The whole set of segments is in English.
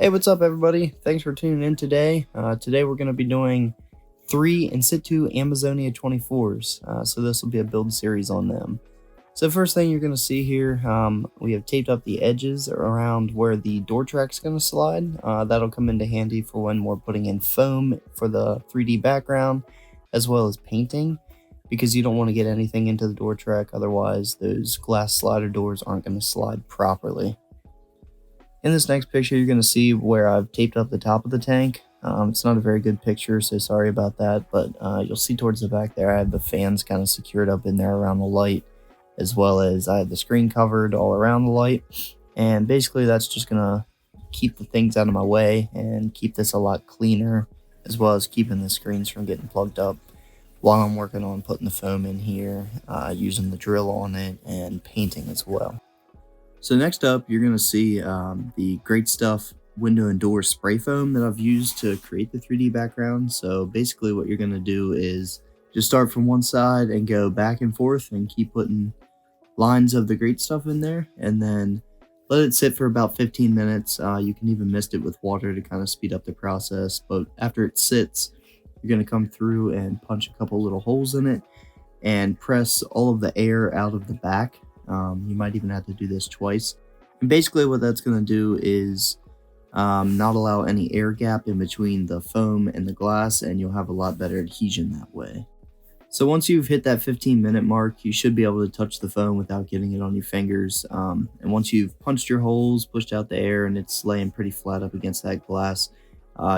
Hey, what's up, everybody? Thanks for tuning in today. Today we're going to be doing 3 InSitu Amazonia 24s. So this will be a build series on them. So first thing you're going to see here, we have taped up the edges around where the door track's going to slide. That'll come into handy for when we're putting in foam for the 3D background, as well as painting, because you don't want to get anything into the door track, otherwise those glass slider doors aren't going to slide properly. In this next picture, you're going to see where I've taped up the top of the tank. It's not a very good picture, so sorry about that, but you'll see towards the back there, I have the fans kind of secured up in there around the light, as well as I have the screen covered all around the light. And basically that's just going to keep the things out of my way and keep this a lot cleaner, as well as keeping the screens from getting plugged up while I'm working on putting the foam in here, using the drill on it, and painting as well. So next up, you're going to see the Great Stuff window and door spray foam that I've used to create the 3D background. So basically what you're going to do is just start from one side and go back and forth and keep putting lines of the Great Stuff in there, and then let it sit for about 15 minutes. You can even mist it with water to kind of speed up the process, but after it sits, you're going to come through and punch a couple little holes in it and press all of the air out of the back. You might even have to do this twice. And basically what that's going to do is not allow any air gap in between the foam and the glass, and you'll have a lot better adhesion that way. So once you've hit that 15-minute mark, you should be able to touch the foam without getting it on your fingers. And once you've punched your holes, pushed out the air, and it's laying pretty flat up against that glass,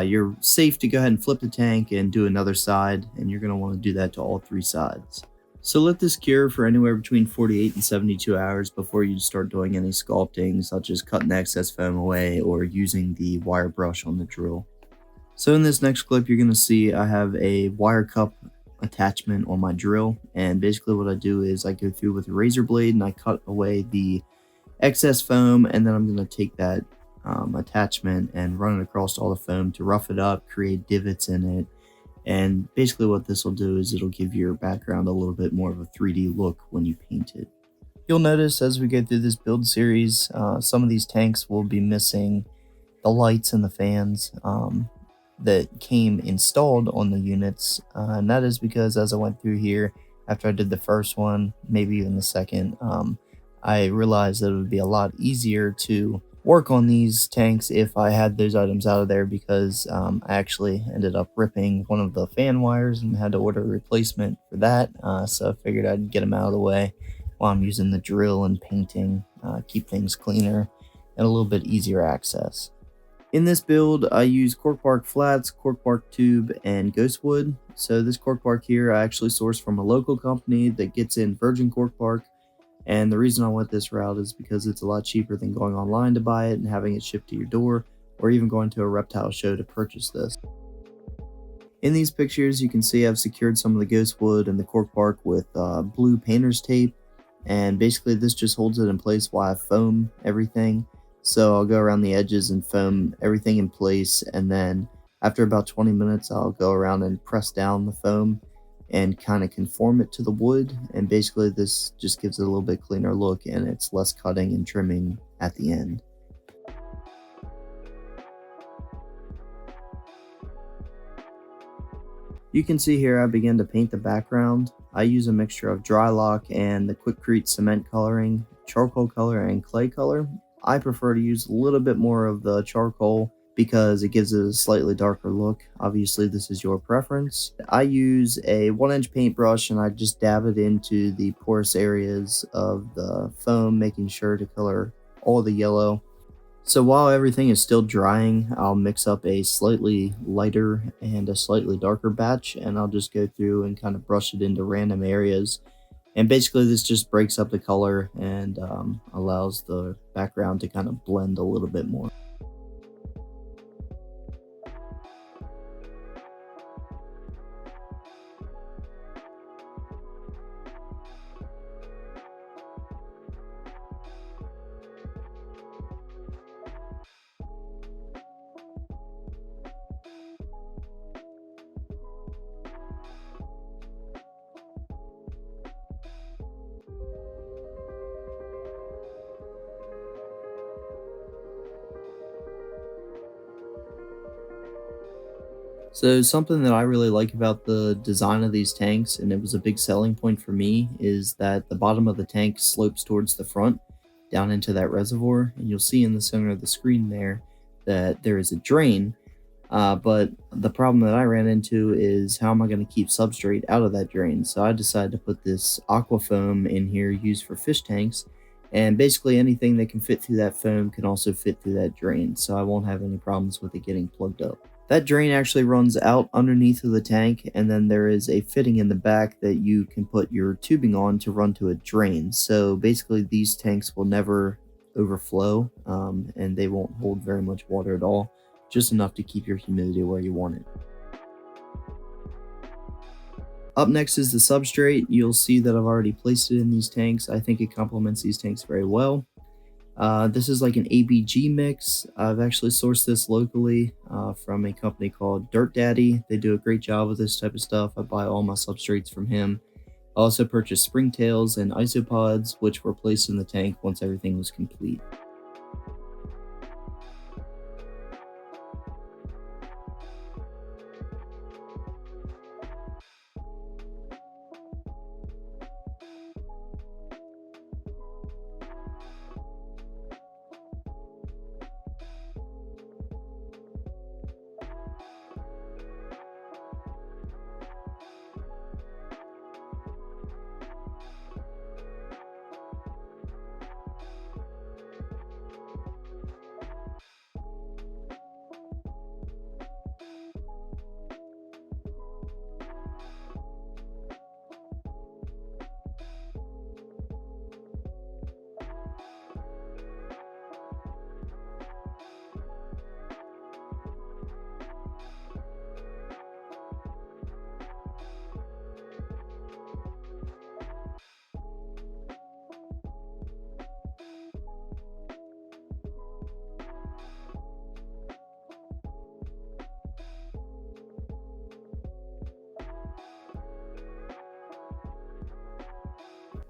you're safe to go ahead and flip the tank and do another side, and you're going to want to do that to all 3 sides. So let this cure for anywhere between 48 and 72 hours before you start doing any sculpting, such as cutting excess foam away or using the wire brush on the drill. So in this next clip, you're going to see I have a wire cup attachment on my drill, and basically what I do is I go through with a razor blade and I cut away the excess foam, and then I'm going to take that attachment and run it across all the foam to rough it up, create divots in it. And basically what this will do is it'll give your background a little bit more of a 3D look when you paint it. You'll notice as we go through this build series, some of these tanks will be missing the lights and the fans that came installed on the units. And that is because as I went through here, after I did the first one, maybe even the second, I realized that it would be a lot easier to work on these tanks if I had those items out of there, because I actually ended up ripping one of the fan wires and had to order a replacement for that. So I figured I'd get them out of the way while I'm using the drill and painting, keep things cleaner and a little bit easier access. In this build, I use cork bark flats, cork bark tube, and ghost wood. So this cork bark here I actually sourced from a local company that gets in virgin cork bark. And the reason I went this route is because it's a lot cheaper than going online to buy it and having it shipped to your door, or even going to a reptile show to purchase this. In these pictures, you can see I've secured some of the ghost wood and the cork bark with blue painter's tape, and basically this just holds it in place while I foam everything. So I'll go around the edges and foam everything in place, and then after about 20 minutes I'll go around and press down the foam and kind of conform it to the wood, and basically this just gives it a little bit cleaner look and it's less cutting and trimming at the end. You can see here I begin to paint the background. I use a mixture of dry lock and the Quickcrete cement coloring, charcoal color, and clay color. I prefer to use a little bit more of the charcoal because it gives it a slightly darker look. Obviously this is your preference. I use a 1-inch paintbrush and I just dab it into the porous areas of the foam, making sure to color all the yellow. So while everything is still drying, I'll mix up a slightly lighter and a slightly darker batch, and I'll just go through and kind of brush it into random areas. And basically this just breaks up the color and allows the background to kind of blend a little bit more. So something that I really like about the design of these tanks, and it was a big selling point for me, is that the bottom of the tank slopes towards the front down into that reservoir, and you'll see in the center of the screen there that there is a drain. But the problem that I ran into is how am I going to keep substrate out of that drain? So I decided to put this aqua foam in here used for fish tanks, and basically anything that can fit through that foam can also fit through that drain, so I won't have any problems with it getting plugged up. That drain actually runs out underneath of the tank, and then there is a fitting in the back that you can put your tubing on to run to a drain. So basically these tanks will never overflow, and they won't hold very much water at all, just enough to keep your humidity where you want it. Up next is the substrate. You'll see that I've already placed it in these tanks. I think it complements these tanks very well. This is like an ABG mix. I've actually sourced this locally from a company called Dirt Daddy. They do a great job with this type of stuff. I buy all my substrates from him. I also purchased springtails and isopods, which were placed in the tank once everything was complete.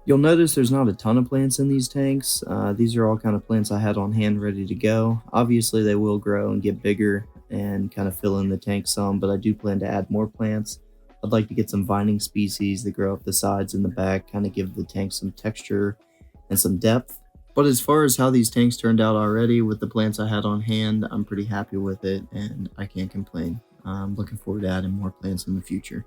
You'll notice there's not a ton of plants in these tanks. These are all kind of plants I had on hand ready to go. Obviously, they will grow and get bigger and kind of fill in the tank some, but I do plan to add more plants. I'd like to get some vining species that grow up the sides and the back, kind of give the tank some texture and some depth. But as far as how these tanks turned out already with the plants I had on hand, I'm pretty happy with it and I can't complain. I'm looking forward to adding more plants in the future.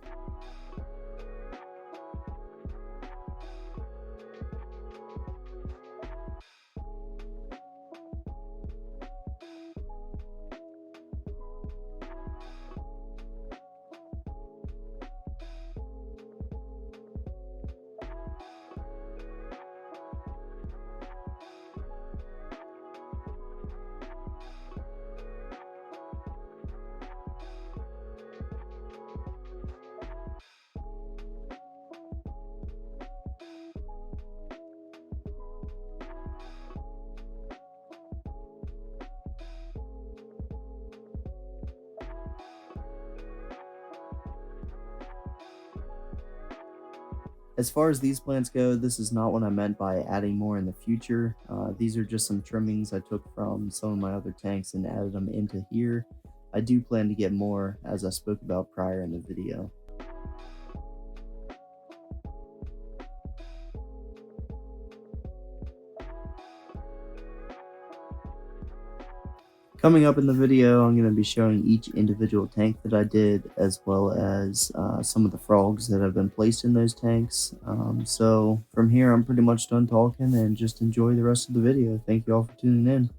As far as these plants go, this is not what I meant by adding more in the future. These are just some trimmings I took from some of my other tanks and added them into here. I do plan to get more, as I spoke about prior in the video. Coming up in the video, I'm going to be showing each individual tank that I did, as well as some of the frogs that have been placed in those tanks. So from here, I'm pretty much done talking, and just enjoy the rest of the video. Thank you all for tuning in.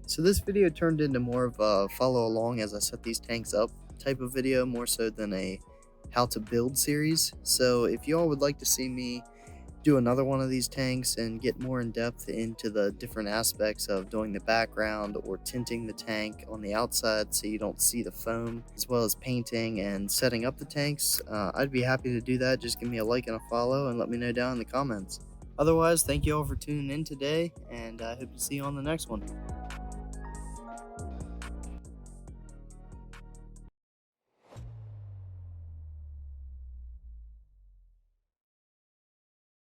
So this video turned into more of a follow along as I set these tanks up type of video, more so than a how to build series. So if y'all would like to see me do another one of these tanks and get more in depth into the different aspects of doing the background or tinting the tank on the outside so you don't see the foam, as well as painting and setting up the tanks, I'd be happy to do that. Just give me a like and a follow and let me know down in the comments. Otherwise, thank you all for tuning in today, and I hope to see you on the next one.